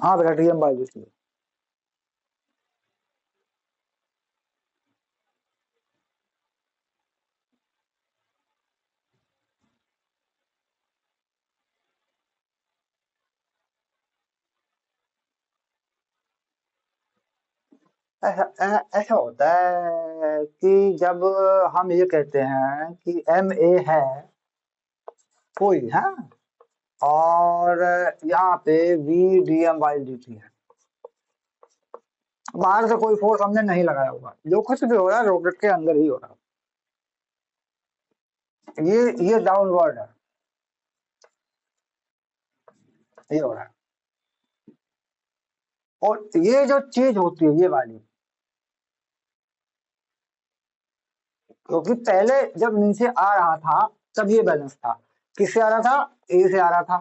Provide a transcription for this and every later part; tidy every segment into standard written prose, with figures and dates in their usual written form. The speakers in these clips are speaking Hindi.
हाँ बेटा डीएम बाई डी टी। ऐसा होता है कि जब हम ये कहते हैं कि एम ए है कोई है, और यहाँ पे V D M by D T है, बाहर से कोई फोर्स हमने नहीं लगाया होगा, जो कुछ भी हो रहा है रॉकेट के अंदर ही हो रहा है। ये डाउनवर्ड है, ये हो रहा है। और ये जो चीज होती है ये वाली, क्योंकि पहले जब नीचे आ रहा था तब ये बैलेंस था, किससे आ रहा था, ए से आ रहा था,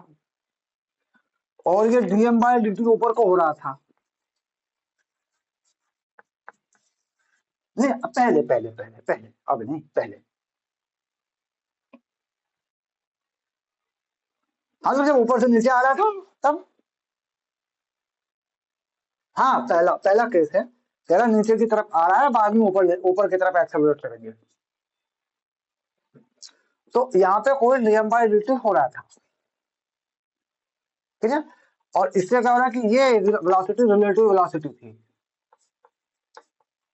और ये डीएम बाई डी टी ऊपर को हो रहा था। नहीं पहले पहले पहले पहले, अब नहीं पहले। हाँ तो जब ऊपर से नीचे आ रहा था तब। हाँ पहला पहला केस है, पहला नीचे की तरफ आ रहा है, बाद में ऊपर की तरफ एक्सेलरेट करेंगे। तो यहाँ पे कोई डीएम बाई डी टी हो रहा था, ठीक है। और इससे क्या हो रहा है कि ये वेलोसिटी रिलेटिव वेलोसिटी थी,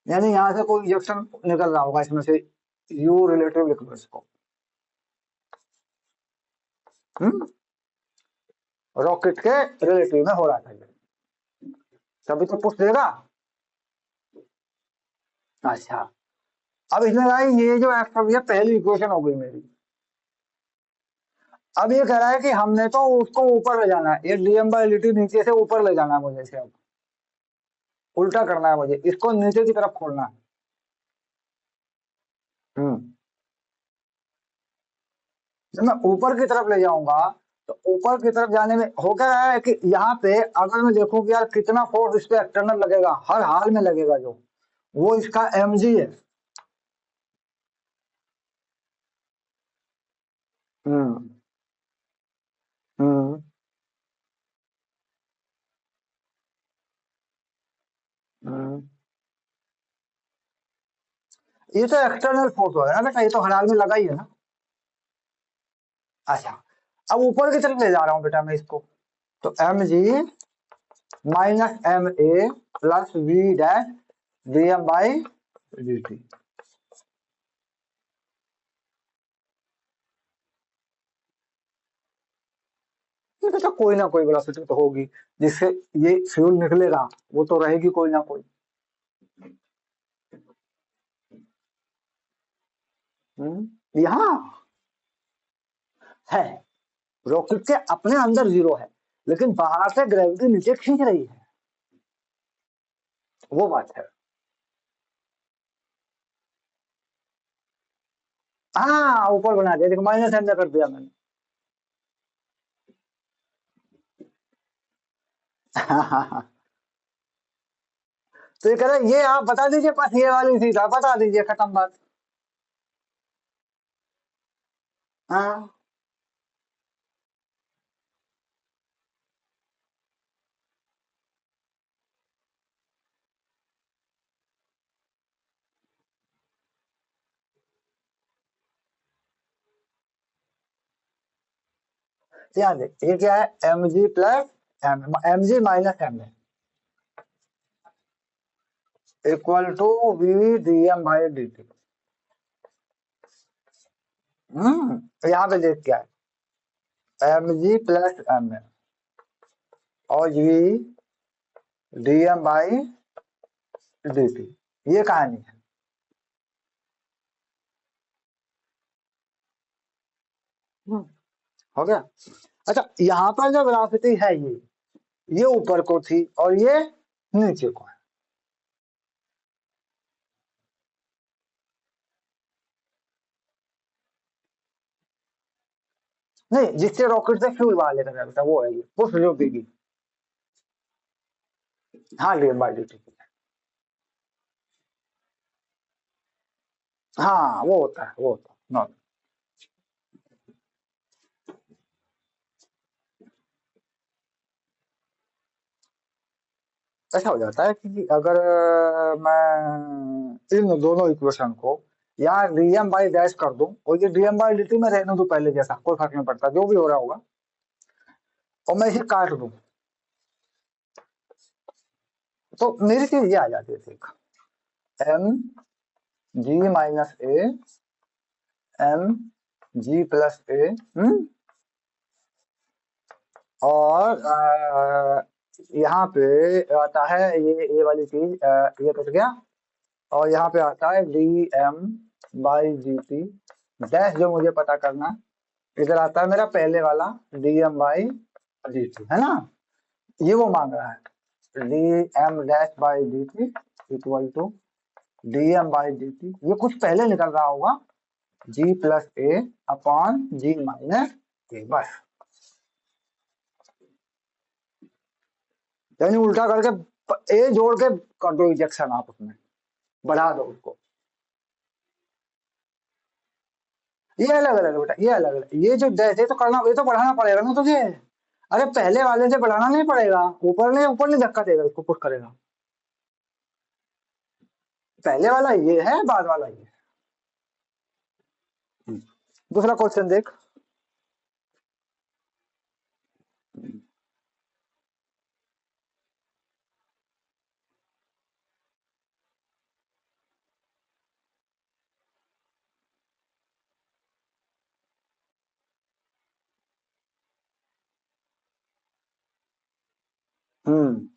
यानी यहाँ से कोई इजेक्शन निकल रहा होगा इसमें से, यू रिलेटिव लिख लो इसको। रॉकेट के रिलेटिव में हो रहा था ये, तभी तो पुश देगा। अच्छा, अब इसमें भाई ये जो एक्स ये पहली इक्वेशन हो गई मेरी। अब ये कह रहा है कि हमने तो उसको ऊपर ले जाना है, ये डीएम बाई डी टी नीचे से ऊपर ले जाना है मुझे, इसे अब उल्टा करना है मुझे, इसको नीचे की तरफ खोलना है। हम्म जब मैं ऊपर की तरफ ले जाऊंगा तो ऊपर की तरफ जाने में हो क्या रहा है कि यहाँ पे अगर मैं देखूं कि यार कितना फोर्स इस पे एक्सटर्नल लगेगा, हर हाल में लगेगा, जो वो इसका एम जी है। हम्म हम्म हम्म। ये तो एक्सटर्नल फोर्स हो ना बेटा, ये तो हर हाल में लगा ही है ना। अच्छा, अब ऊपर की तरफ ले जा रहा हूँ बेटा मैं इसको, तो M G minus M A plus V dash D M by D T. ये बेटा कोई ना कोई वेलोसिटी तो होगी जिससे ये फ्यूल निकलेगा, वो तो रहेगी कोई ना कोई। यहाँ है, रॉकेट के अपने अंदर जीरो है, लेकिन बाहर से ग्रेविटी नीचे खींच रही है, वो बात है। हाँ ऊपर बना दिया, देखो माइनस एम कर दिया मैंने। तो ये कह रहे ये आप बता दीजिए, बस ये वाली चीज आप बता दीजिए, खत्म बात। हाँ ध्यान दे, ये क्या है, M G plus M G minus M equal to V D M by D T. तो यहाँ पे देख क्या है, एम जी प्लस एम और V D M by D T, ये कहानी है। हम्म, हो गया। अच्छा, यहाँ पर जो वेलोसिटी है ये ऊपर को थी और ये नीचे को है। नहीं, जिससे रॉकेट से फ्यूल बाहर लेकर जाता है वो है ये, वो फ्यूल देगी। हाँ D M by D T. हाँ वो होता है, वो होता है नॉर्मल। ऐसा हो जाता है कि अगर मैं इन दोनों इक्वेशन को यहाँ डीएम बाई डैश कर दूं और ये डीएम बाई dt में रहने दूं पहले जैसा, कोई फर्क नहीं पड़ता जो भी हो रहा होगा, और मैं इसे काट दूं तो मेरी चीज ये आ जाती है, ठीक, M G minus A M G plus A, और यहाँ पे आता है ये वाली चीज, ये कट गया, और यहाँ पे आता है D M by D T dash, जो मुझे पता करना है। इधर आता है मेरा पहले वाला D M by D T, है ना, ये वो मांग रहा है, D M dash by D T equal to D M by D T, ये कुछ पहले निकल रहा होगा G plus A upon G minus A, बस। यानी उल्टा करके ए जोड़ के कर दो इजेक्शन, आप उसमें बढ़ा दो उसको, ये अलग अलग बेटा, ये अलग अलग, ये जो डैश है तो करना, ये तो बढ़ाना पड़ेगा ना तुझे। अरे पहले वाले से बढ़ाना नहीं पड़ेगा, ऊपर नहीं धक्का देगा, इसको पुश करेगा। पहले वाला ये है, बाद वाला ये है। दूसरा क्वेश्चन देख। हम्म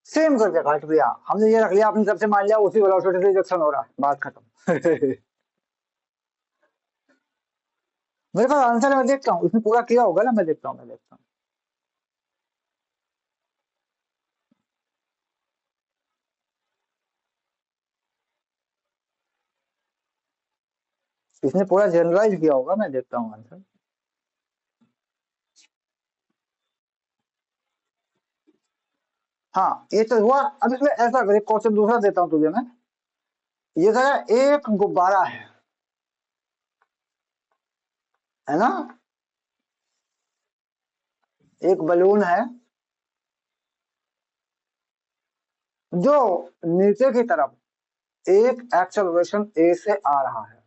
सेम करके काट दिया हमने, ये रख लिया अपनी तरफ से, मान लिया उसी वेलोसिटी से रिजेक्शन हो रहा है, बात खत्म। मेरे पास आंसर है, मैं देखता हूँ इसमें पूरा किया होगा ना, मैं देखता हूँ। इसने पूरा जनरलाइज किया होगा, मैं देखता हूँ आंसर। हाँ ये तो हुआ। अब इसमें ऐसा कर, एक क्वेश्चन दूसरा देता हूँ तुझे मैं। ये जरा, एक गुब्बारा है ना, एक बलून है जो नीचे की तरफ एक एक्सेलरेशन ए से आ रहा है,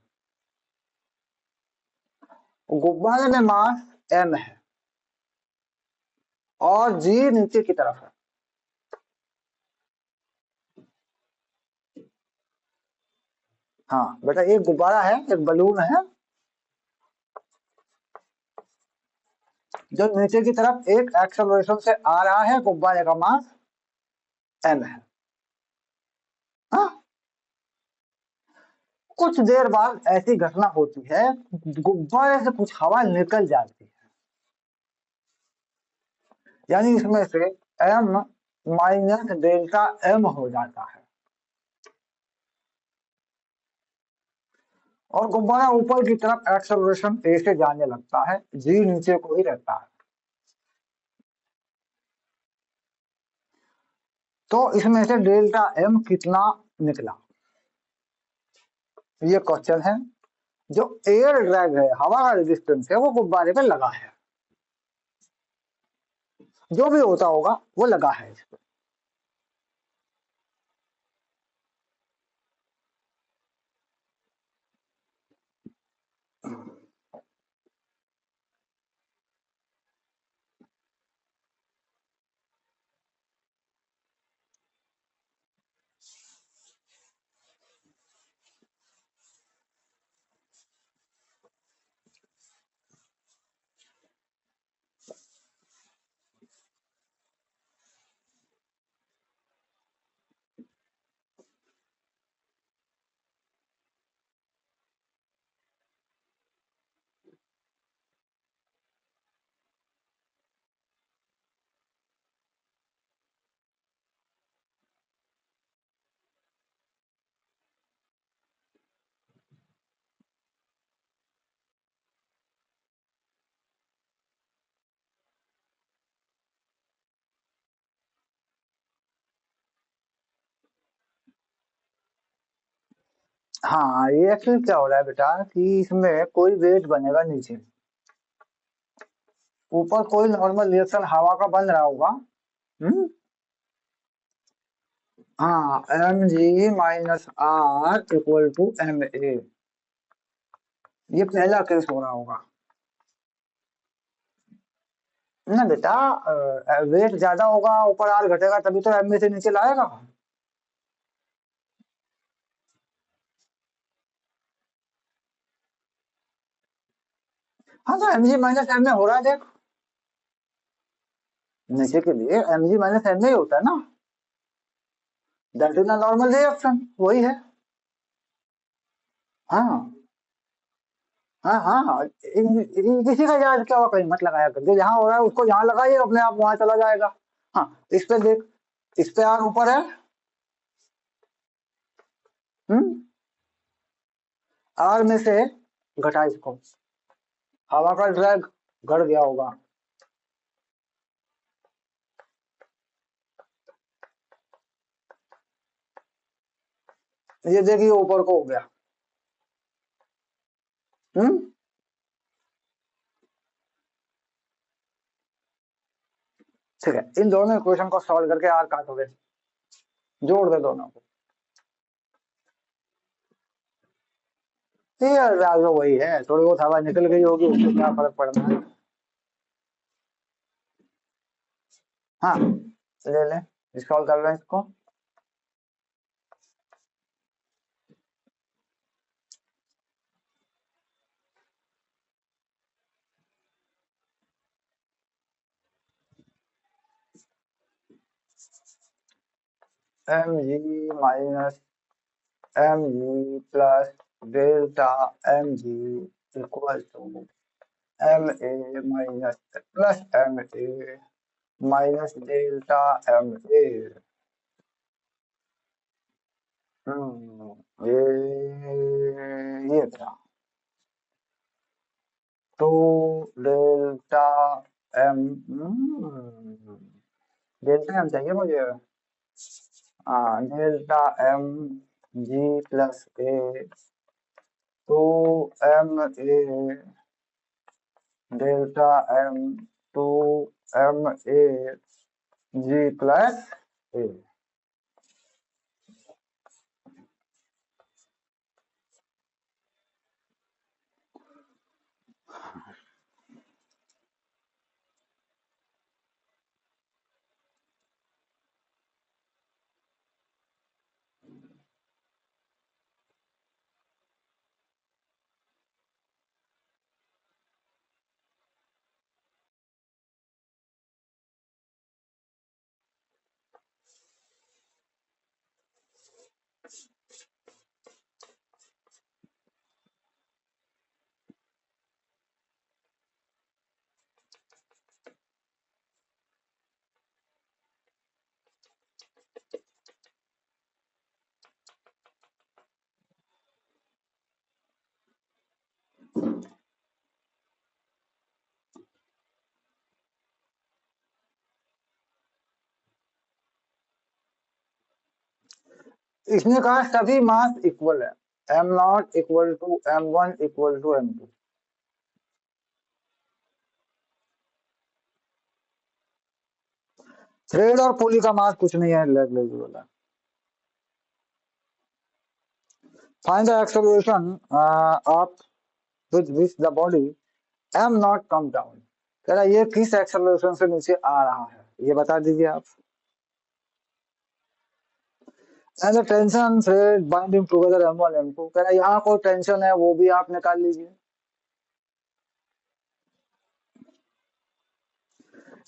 गुब्बारे में मास एम है और जी नीचे की तरफ है। हाँ बेटा, एक गुब्बारा है, एक बलून है जो नीचे की तरफ एक एक्सेलरेशन से आ रहा है, गुब्बारे का मास एम है। हाँ, कुछ देर बाद ऐसी घटना होती है, गुब्बारे से कुछ हवा निकल जाती है, यानी इसमें से एम माइनस डेल्टा एम हो जाता है, और गुब्बारा ऊपर की तरफ एक्सेलरेशन ए से जाने लगता है, जी नीचे को ही रहता है। तो इसमें से डेल्टा एम कितना निकला, ये क्वेश्चन है। जो एयर ड्रैग है, हवा का रेजिस्टेंस है, वो गुब्बारे पे लगा है, जो भी होता होगा वो लगा है इस पे। हाँ, ये एक्चुअली क्या हो रहा है बेटा कि इसमें कोई वेट बनेगा नीचे, ऊपर कोई नॉर्मल रिएक्शन हवा का बन रहा होगा, हम्म हाँ, M G minus R equal to M A, ये पहला केस हो रहा होगा ना बेटा। वेट ज्यादा होगा, ऊपर आर घटेगा, तभी तो एम ए से नीचे लाएगा। हाँ, तो M G minus M A हो रहा है देख, नीचे के लिए M G minus M A होता है ना, दैट इज नॉर्मल रिएक्शन, वही है। हाँ हाँ हाँ हाँ, किसी का याद क्या हुआ, कहीं मत लगाया कर, जो यहाँ हो रहा है उसको यहाँ लगाइए, अपने आप वहां चला जाएगा। हाँ, इस पे देख, इस पे आर ऊपर है। हम्म आर में से घटा इसको, हवा का ड्रैग घट गया होगा, ये देखिए ऊपर को हो गया। हम्म ठीक है, इन दोनों इक्वेशन को सॉल्व करके आर काटोगे, जोड़ दे दोनों को, ये यार तो वही है, थोड़ी बहुत हवा निकल गई होगी, उससे क्या फर्क पड़ना है। हाँ, ले ले, सॉल्व कर रहे हैं इसको। M G minus M G plus delta M G equal to M A minus plus M A minus delta M A. ये क्या, two delta M, delta M चाहिए मुझे। हाँ, delta M G plus A, two M A delta M, two M A G plus A. इसने कहा सभी मास इक्वल है, M not equal to M one equal to M two. Thread और पुली का मास कुछ नहीं है, negligible. Find the acceleration of with which the body am not come down. कह रहा ये किस एक्सेलरेशन से नीचे आ रहा है, ये बता दीजिए आप। And the tension thread binding together M one M two, कह रहा यहाँ कोई टेंशन है वो भी आप निकाल लीजिए।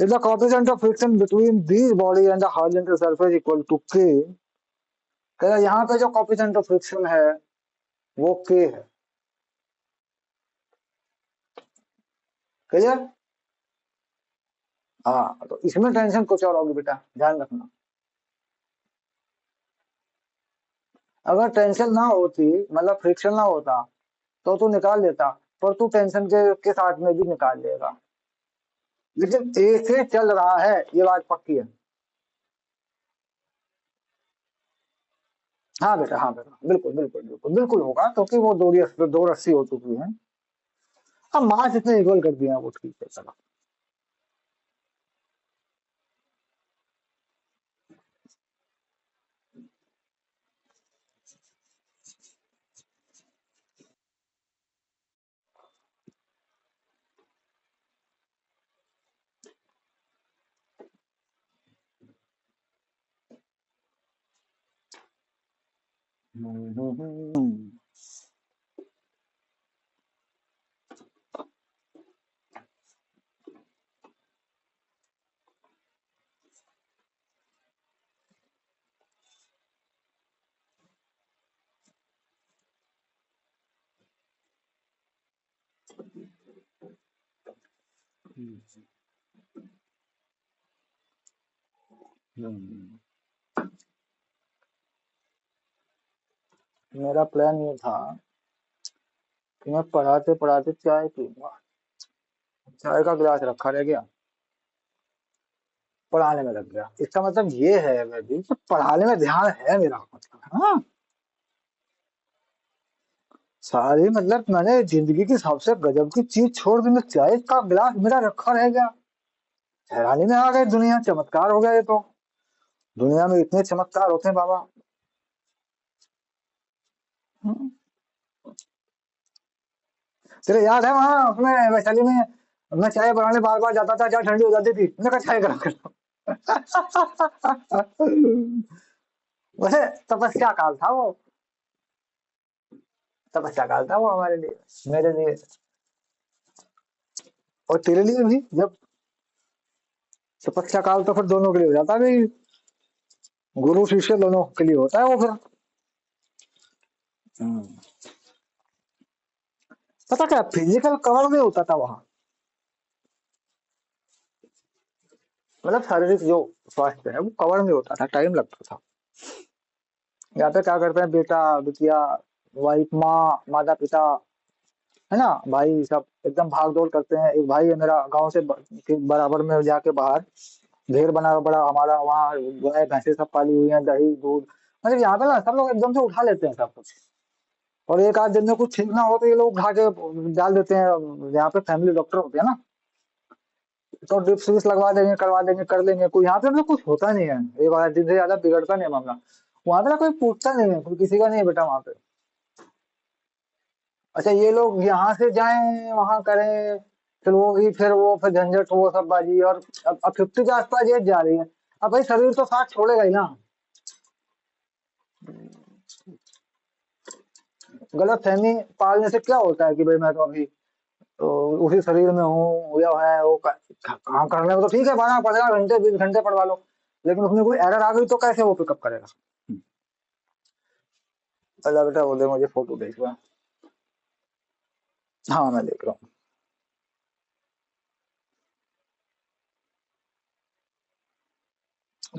If the coefficient of friction between these body and the horizontal surface equal to k, कह रहा यहाँ पे जो coefficient of friction है वो k है। क्लियर? हाँ, तो इसमें टेंशन कुछ और होगी बेटा, ध्यान रखना। अगर टेंशन ना होती, मतलब फ्रिक्शन ना होता, तो तू निकाल लेता, पर तू टेंशन के साथ में भी निकाल लेगा, लेकिन ए से चल रहा है, ये बात पक्की है। हाँ बेटा, हाँ बेटा, बिल्कुल बिल्कुल बिल्कुल बिल्कुल होगा, क्योंकि वो दो रस्सी हो चुकी है। अब मास इतने इक्वल कर दिया, वो ठीक है, चलो। मेरा प्लान ये था कि मैं पढ़ाते पढ़ाते चाय पीऊंगा। चाय का गिलास रखा रह गया, पढ़ाने में लग गया। इसका मतलब ये है मैं भी कि पढ़ाने में ध्यान है मेरा, मतलब हाँ। सारी मतलब मैंने जिंदगी की सबसे गजब की चीज छोड़ दी, मैं चाय का गिलास मेरा रखा रह गया। हैरानी में आ गए, दुनिया चमत्कार हो गया ये तो। दुनिया में इतने चमत्कार होते हैं बाबा। हम्म। तेरे याद है वहां उसमें वैशाली में मैं चाय बनाने बार बार जाता था, चाय ठंडी हो जाती थी, मैंने कहा चाय गरम कर लो। वैसे तपस्या काल था वो, तपस्या काल था वो हमारे लिए, मेरे लिए और तेरे लिए भी। जब तपस्या काल तो फिर दोनों के लिए हो जाता है, गुरु शिष्य दोनों के लिए होता है वो फिर। हम्म। पता क्या फिजिकल कवर में होता था वहां, मतलब शारीरिक जो स्वास्थ्य है वो कवर में होता था, टाइम लगता था। यहाँ पे क्या करते हैं, बेटा बिटिया, वाइफ, माँ, माता पिता, है ना, भाई, सब एकदम भाग दौड़ करते हैं। एक भाई है मेरा गांव से के बराबर में जाके बाहर ढेर बना बड़ा हमारा, वहाँ गाय भैंसे सब पाली हुई है, दही दूध, मतलब यहाँ पे ना सब लोग एकदम से उठा लेते हैं सब कुछ। और एक आध दिन में कुछ ठीक ना हो तो ये लोग उठा के डाल देते हैं। यहाँ पे फैमिली डॉक्टर होते हैं ना, तो ड्रिप्स विप्स लगवा देंगे, करवा देंगे, कर लेंगे। कोई यहाँ पे ना कुछ होता नहीं है, एक आध दिन से ज्यादा बिगड़ता नहीं है मामला। वहां पे ना कोई पूछता नहीं है, कोई किसी का नहीं है बेटा वहां पे। अच्छा ये लोग यहाँ से जाएं वहां करें, फिर वो झंझट वो सब बाजी। और अब 50 के आसपास एज जा रही है, अब भाई शरीर तो साथ छोड़ेगा ही ना। गलत फहमी पालने से क्या होता है कि भाई मैं तो अभी तो उसी शरीर में हूँ, या है वो काम करने में तो ठीक है, 12 15 घंटे 20 घंटे पढ़वा लो, लेकिन उसमें कोई एरर आ गई तो कैसे वो पिकअप करेगा। अल्लाह बेटा बोले मुझे फोटो भेजवा। हाँ मैं देख रहा हूँ।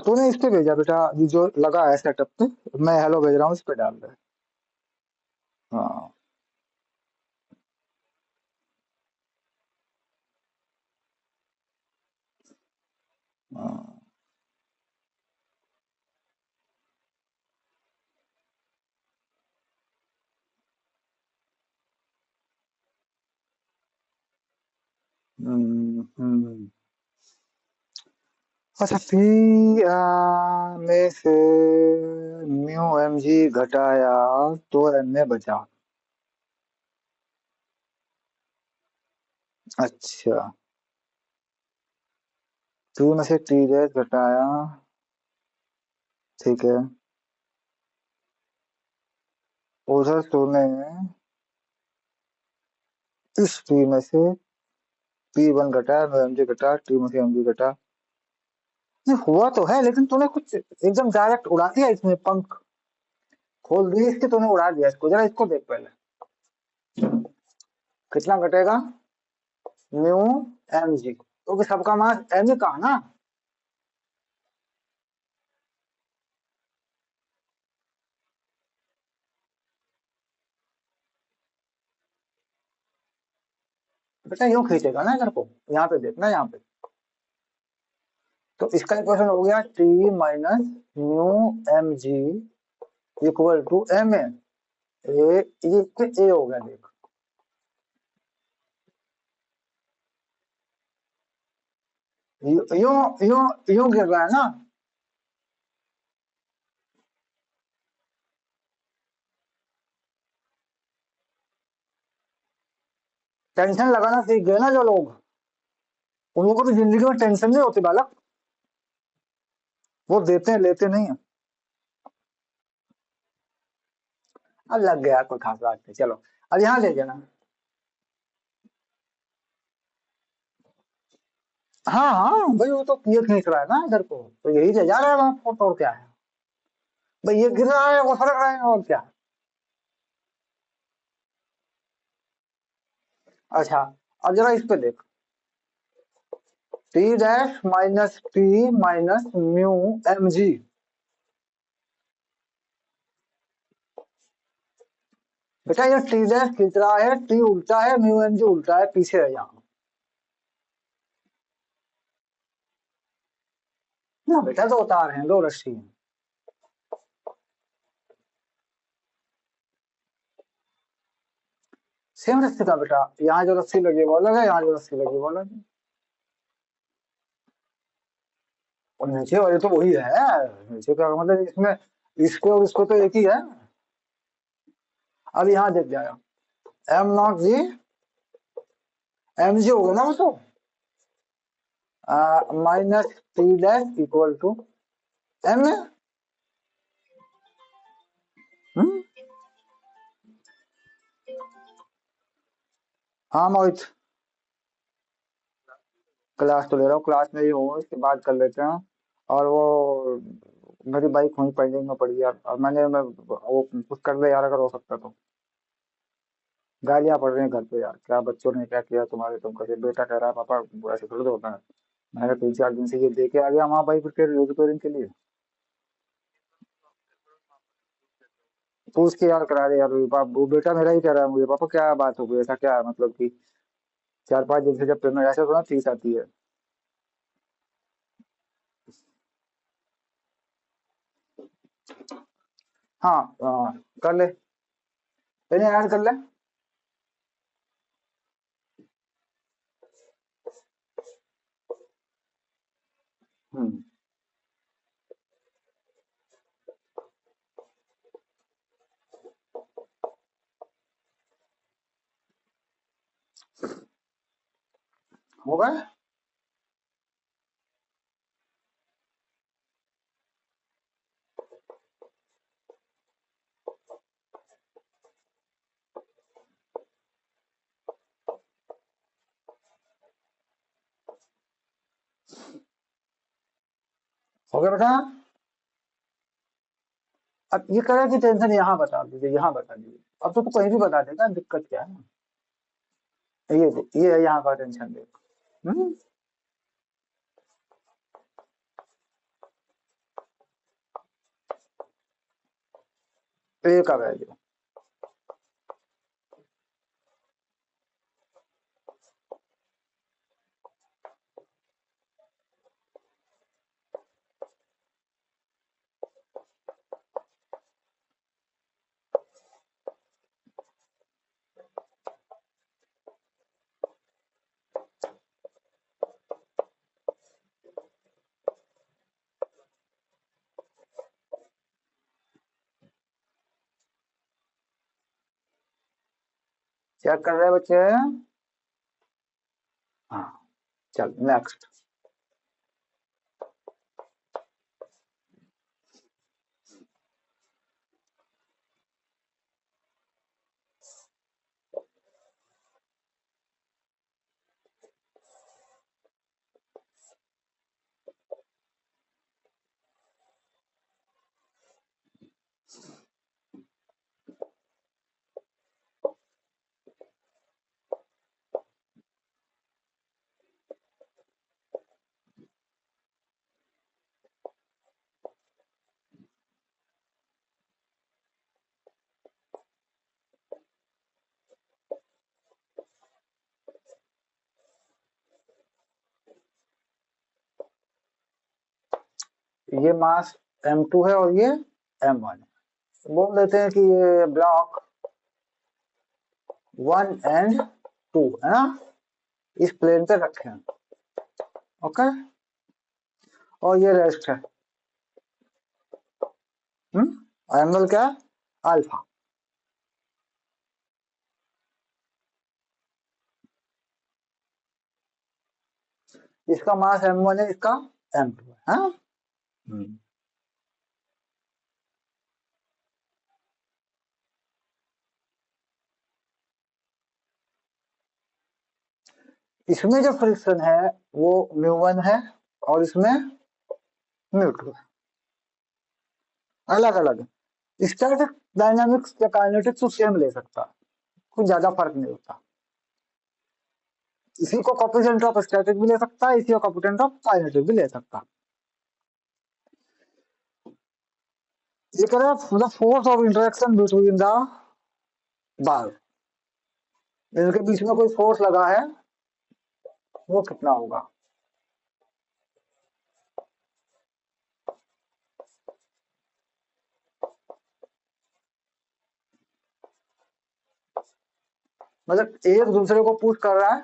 तूने इस पे भेजा बेटा, ये जो लगा है सेटअप पे, मैं हेलो भेज रहा हूँ, इस पे डाल दे। हाँ। हाँ। हम्म। अच्छा पी में से म्यू एम जी घटाया तो एम में बचा। अच्छा, टू में से टी डैश घटाया, ठीक है। उधर तूने इस पी में से पी वन घटाया, म्यू एम जी घटा, टी में से एम जी घटा। नहीं हुआ तो है, लेकिन तूने कुछ एकदम डायरेक्ट उड़ा दिया, इसमें पंख खोल दिए इसके, तूने उड़ा दिया इसको। जरा इसको देख पहले, कितना घटेगा म्यू एम जी, क्योंकि सबका मास एम ही का है ना। बेटा यूं खींचेगा ना इधर को, यहाँ पे देखना, यहाँ पे। तो इसका इक्वेशन हो गया T minus mu M G equal to M A हो गया देख। यूं यूं यूं गिर रहा है ना। टेंशन लगाना सीख गए ना जो लोग, उन लोगों को तो जिंदगी में टेंशन नहीं होती बालक, वो देते हैं लेते नहीं है। अब लग गया, कोई खास बात नहीं। चलो अब यहाँ ले जाना। हाँ हाँ भाई, वो तो ये खींच रहा है ना इधर को, तो यही ले जा रहा है वहाँ फोटो, और क्या है भाई, ये गिर रहा है वो सड़क रहा है, और क्या। अच्छा, अब जरा इस पे देख, T dash minus T minus mu M G. बेटा ये टी डैश खींच रहा है, टी उल्टा है, म्यू एम जी उल्टा है, पीछे है यहाँ। ना बेटा, दो तार हैं, दो रस्सी हैं। सेम रस्सी का बेटा, यहाँ जो रस्सी लगी है वो अलग है, यहाँ जो रस्सी लगी है वो अलग है। और नीचे वाले तो वही है, नीचे का मतलब इसमें इसको और इसको तो एक ही है। अब यहाँ देख जाएगा, M not G, M G होगा ना वो तो, minus T dash equal to M है। हम्म? हाँ मोहित, क्लास तो ले रहा हूँ, क्लास में ही हूँ, इसके बाद कर लेते हैं। और वो मेरी बाइक वहीं पेंडिंग में पड़ी है यार, और मैं वो कुछ कर ले यार, अगर हो सकता तो। गालियां पड़ रही हैं घर पे यार, क्या बच्चों ने क्या किया तुम्हारे, तुम कैसे, बेटा कह रहा है पापा ऐसे थोड़ी तो होता है। मैंने 3-4 दिन से ये दे के आ गया वहाँ बाइक रिपेयरिंग के लिए। पूछ के यार करा दे यार, वो बेटा मेरा ही कह रहा है मुझे, पापा क्या बात हो गई, ऐसा क्या है? मतलब कि 4-5 दिन से जब पेमेंट ऐसे थोड़ा फीस आती है। हाँ कर ले, इन्हें ऐड कर ले। हम्म, हो गए। हो गया बेटा। अब ये कह रहा है कि टेंशन यहाँ बता दीजिए, यहाँ बता दीजिए। अब तो तू कहीं भी बता देगा, दिक्कत क्या है। ये है यहाँ का टेंशन देख। हम्म, तो ये का वैल्यू, चेक कर रहे हैं बच्चे। हाँ, चल नेक्स्ट। ये मास M2 है और ये M1 है। बोल देते हैं कि ये ब्लॉक 1 and 2 है ना, इस प्लेन पे रखे हैं। ओके, और ये रेस्ट है। एंगल क्या है? अल्फा। इसका मास M1 है, इसका M2 है। हाँ? हम्म, इसमें जो फ्रिक्शन है वो μ1 है और इसमें μ2 है, अलग अलग है। स्टैटिक डायनामिक्स या काइनेटिक्स तो सेम ले सकता, कुछ ज्यादा फर्क नहीं होता। इसी को कोएफिशिएंट ऑफ स्टैटिक भी ले सकता है, इसी को कोएफिशिएंट ऑफ काइनेटिक भी ले सकता। ये कह रहा है the force of interaction between the bar, इनके बीच में कोई फोर्स लगा है वो कितना होगा। मतलब एक दूसरे को पुश कर रहा है,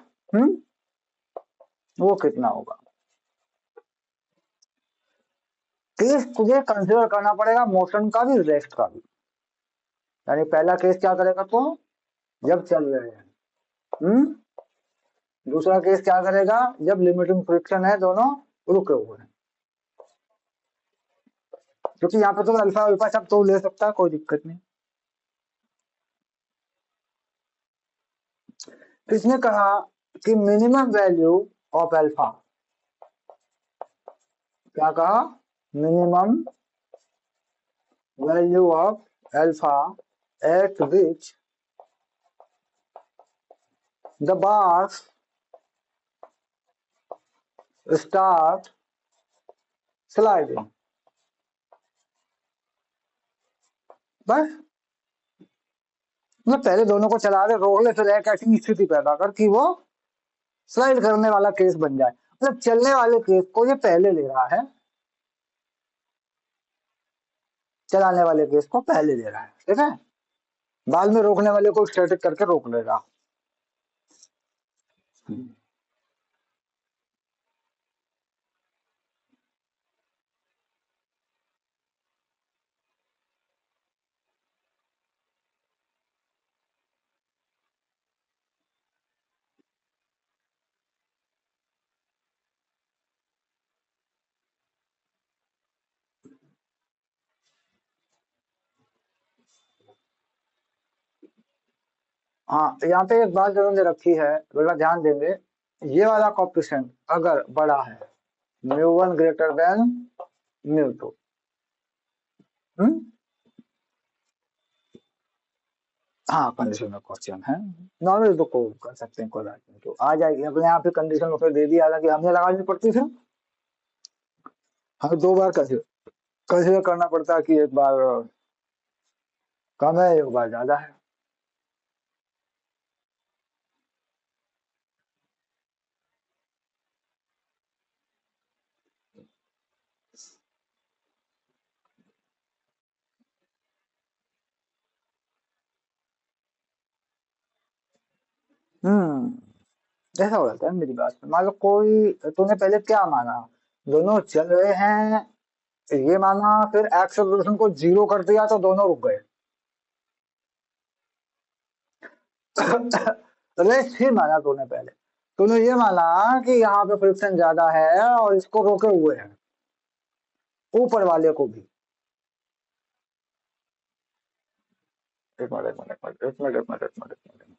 वो कितना होगा। केस तुझे कंसिडर करना पड़ेगा मोशन का भी रेस्ट का भी। यानी पहला केस क्या करेगा तो जब चल रहे हैं, दूसरा केस क्या करेगा जब लिमिटिंग फ्रिक्शन है, दोनों रुके हुए हैं। क्योंकि यहाँ पे तो अल्फा अल्फा सब तो ले सकता है, कोई दिक्कत नहीं। तो इसने कहा कि मिनिमम वैल्यू ऑफ अल्फा, क्या कहा, minimum value of alpha eight which the bars start sliding. बस मतलब पहले दोनों को चला दे, रोक ले, फिर एक ऐसी स्थिति पैदा कर कि वो स्लाइड करने वाला केस बन जाए। मतलब चलने वाले केस को ये पहले ले रहा है, चलाने वाले केस को पहले ले रहा है, ठीक है। बाद में रोकने वाले को स्टैटिक करके रोक लेगा। हाँ, यहाँ पे एक बात जरूर दे रखी है, बेटा ध्यान देंगे। ये वाला कोएफिशिएंट अगर बड़ा है, μ1 ग्रेटर देन μ2, हाँ कंडीशन में क्वेश्चन है, नॉर्मल तो को कर सकते हैं, कोई बात नहीं, तो आ जाएगी अपने यहाँ पे कंडीशन उसने दे दी, हालांकि हमें लगानी पड़ती थी, हमें 2 बार कंसिडर करना पड़ता है कि एक बार कम है एक बार ज्यादा है। ऐसा हो जाता है मेरी बात में। मान लो कोई, तूने पहले क्या माना, दोनों चल रहे हैं ये माना, फिर एक्सेलरेशन को 0 कर दिया तो दोनों रुक गए। रेस्ट ही माना तूने पहले, तूने ये माना कि यहाँ पे फ्रिक्शन ज्यादा है और इसको रोके हुए है, ऊपर वाले को भी। एक मिनट एक मिनट एक मिनट एक मिनट एक मिनट एक मिनट एक मिनट।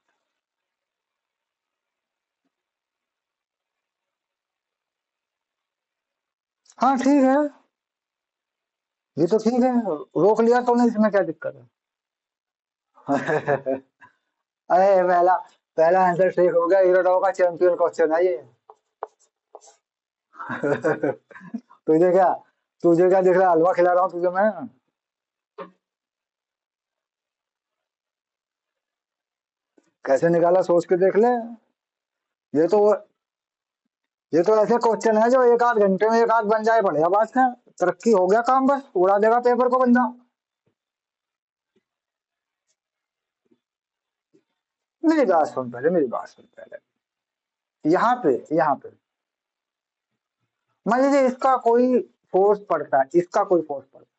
हाँ ठीक है, ये तो ठीक है, रोक लिया तूने, इसमें क्या दिक्कत है। अरे पहला पहला आंसर ठीक हो गया, यूरोटॉप का चैंपियन क्वेश्चन है ये। तुझे क्या तुझे क्या दिख रहा है, हलवा खिला रहा हूँ तुझे मैं। कैसे निकाला सोच के देख ले। ये तो ये तो ऐसे क्वेश्चन है जो एक आध घंटे में एक आध बन जाए, बढ़िया बात है, तरक्की हो गया काम, बस उड़ा देगा पेपर को बंदा। मेरी बात सुन पहले, मेरी बात सुन पहले। यहाँ पे मान लीजिए इसका कोई फोर्स पड़ता है, इसका कोई फोर्स पड़ता है,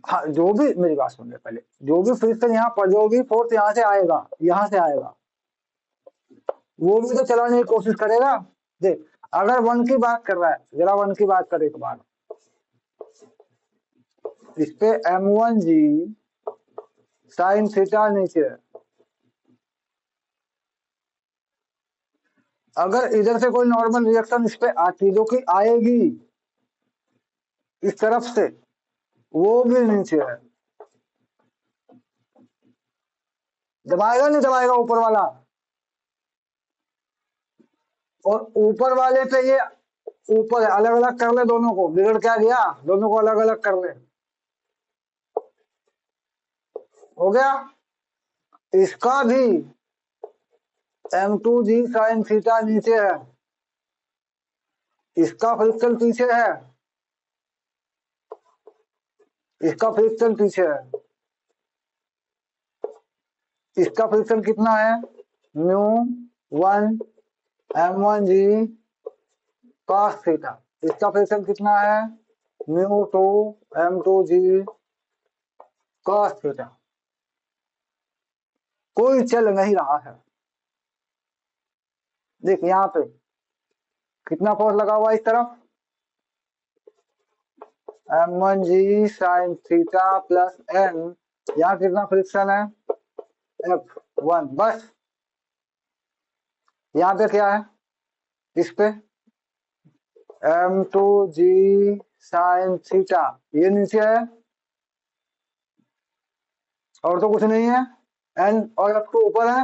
हाँ जो भी, मेरी बात सुन ले पहले, जो भी फ्रिक्शन यहाँ पर, जो भी फोर्स यहाँ से आएगा, यहाँ से आएगा, वो भी तो चलाने की कोशिश करेगा। देख, अगर 1 की बात कर रहा है, जरा 1 की बात करे एक बार, इस पे m1g साइन थीटा नीचे है। अगर इधर से कोई नॉर्मल रिएक्शन इस पे आती, जो कि आएगी इस तरफ से, वो भी नीचे है। दबाएगा नहीं दबाएगा ऊपर वाला? और ऊपर वाले पे ये ऊपर है, अलग अलग कर ले दोनों को, बिगड़ क्या गया, दोनों को अलग अलग कर ले, हो गया। इसका भी m2g साइन थीटा नीचे है, इसका फ्रिक्शन पीछे है, इसका फ्रिक्शन पीछे है। इसका फ्रिक्शन कितना है, म्यू 1 m1g cos थीटा। इसका फ्रिक्शन कितना है, म्यू 2 m2g cos थीटा। कोई चल नहीं रहा है। देख यहाँ पे कितना फोर्स लगा हुआ है इस तरफ, m1g sine theta plus n। यहाँ कितना फ्रिक्शन है, F1। बस यहाँ पे क्या है, इस पे m2g साइन थीटा, ये नीचे है और तो कुछ नहीं है, n और F2 ऊपर है।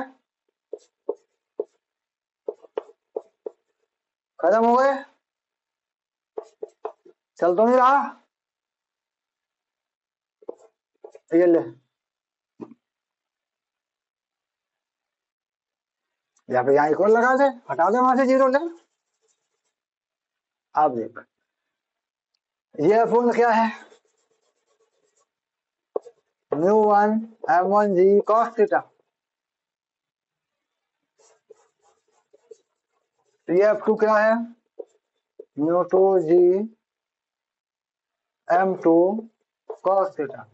खत्म हो गए, चल तो नहीं रहा। ये ले, या फिर यहाँ इक्वल लगा दे, हटा दे वहां से जीरो ले। आप देख, ये F1 क्या है, म्यू 1 m1g cos थीटा। ये F2 क्या है, mu 2g m2 cos theta.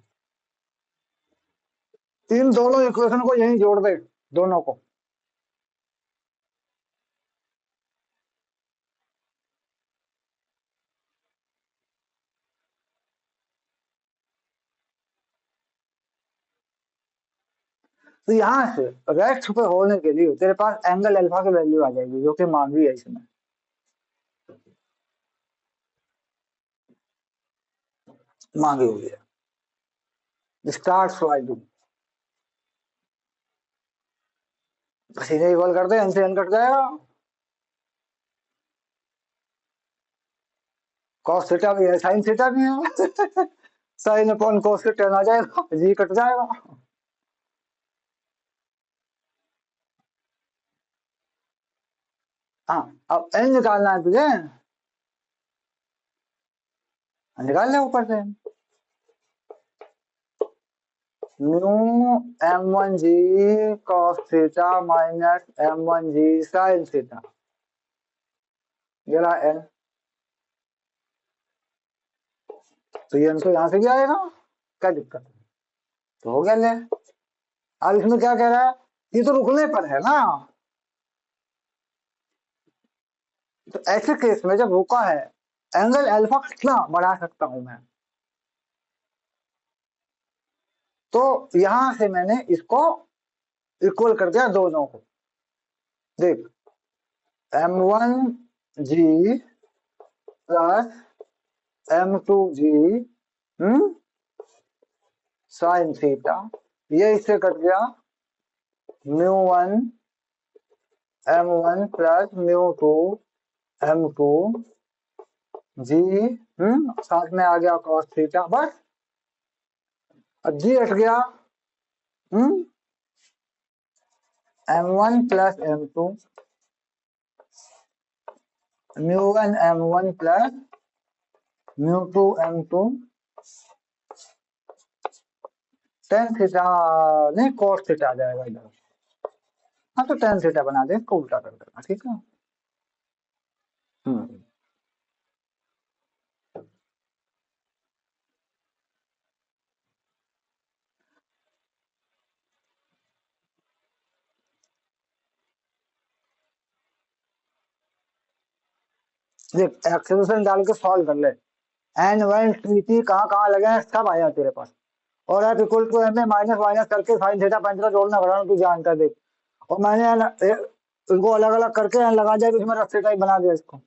इन दोनों इक्वेशन को यहीं जोड़ दे, दोनों को। तो यहाँ से रेस्ट पे होने के लिए तेरे पास एंगल अल्फा की वैल्यू आ जाएगी, जो कि मांगी है इसमें, मांगी हुई है। स्टार्ट स्लाइडिंग, सीधे इक्वल कर दे, एन से एन कट जाएगा। कॉस थीटा भी है, साइन थीटा भी है। साइन अपॉन कॉस के टर्न आ जाएगा, जी कट जाएगा। हाँ, अब एन निकालना है तुझे, निकाल ले ऊपर से। Mu m1g cos theta minus m1g sin theta, ये रहा n। तो ये n तो यहां से भी आएगा, क्या दिक्कत है, तो हो गया ले। अब इसमें क्या कह रहा है, ये तो रुकने पर है ना, तो ऐसे केस में जब रुका है, एंगल अल्फा कितना बढ़ा सकता हूं मैं, तो यहां से मैंने इसको इक्वल कर दिया दोनों को। देख, m1g plus m2g sine theta, ये इससे कट गया, mu 1 m1 plus mu 2 m2 जी साथ में आ गया cos थीटा। बस अब जी हट गया, m1 plus m2 mu 1 m1 plus mu 2 m2 tan theta, नहीं cos थीटा आ जाएगा इधर। हाँ तो टेन थीटा बना दे, इसको उल्टा कर देना, ठीक है। देख, एक्सेलरेशन डाल के सॉल्व कर ले, n1 tt कहाँ कहाँ लगे हैं सब आया तेरे पास। और एफ इक्वल टू एम में माइनस माइनस करके साइन थीटा पैंतरा जोड़ना घटाना तू जानता देख। और मैंने इनको अलग अलग करके यहाँ लगा दिया, इसमें रस्ते टाइप बना दिया इसको।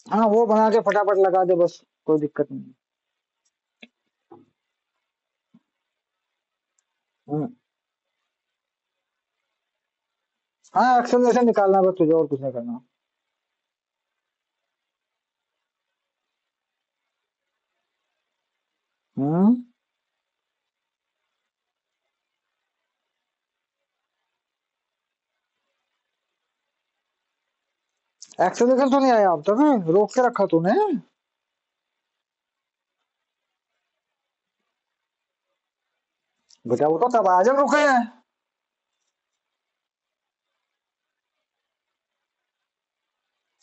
हाँ वो बना के फटाफट लगा दे बस, कोई दिक्कत नहीं। हम्म। हाँ एक्सेलरेशन निकालना बस तुझे, और कुछ नहीं करना। हम्म। एक्सेलरेशन तो नहीं आया अब तक, रोक के रखा तूने। बेटा वो तो तब आ जब रुके हैं।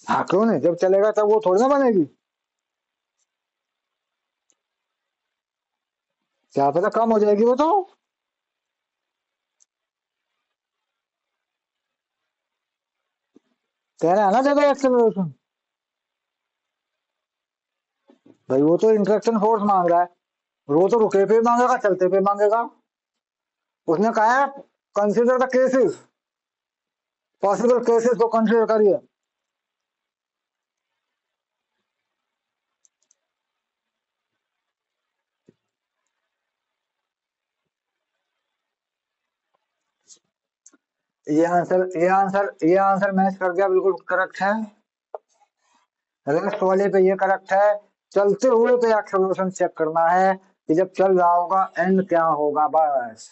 हाँ क्यों नहीं, जब चलेगा तब वो थोड़ी ना बनेगी। क्या पता कम हो जाएगी वो तो। कह रहा है ना ज्यादा एक्सेलरेशन। भाई वो तो इंट्रैक्शन फोर्स मांग रहा है, वो तो रुके पे मांगेगा चलते पे मांगेगा। उसने कहा है consider the cases, possible cases को कंसिडर करिए। ये आंसर मैच कर गया, बिल्कुल करेक्ट है। रेस्ट वाले पे ये करेक्ट है। चलते हुए पे एक्सेलरेशन चेक करना है कि जब चल रहा होगा एंड क्या होगा, बस।